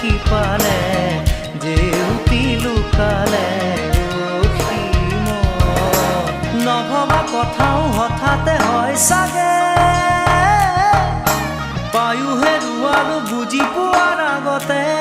সিপালে জেউতি লুকালে নভবা কথাও হঠাতে হয় চাগে পায়ো হেৰুৱালো বুজি পোৱাৰ আগতে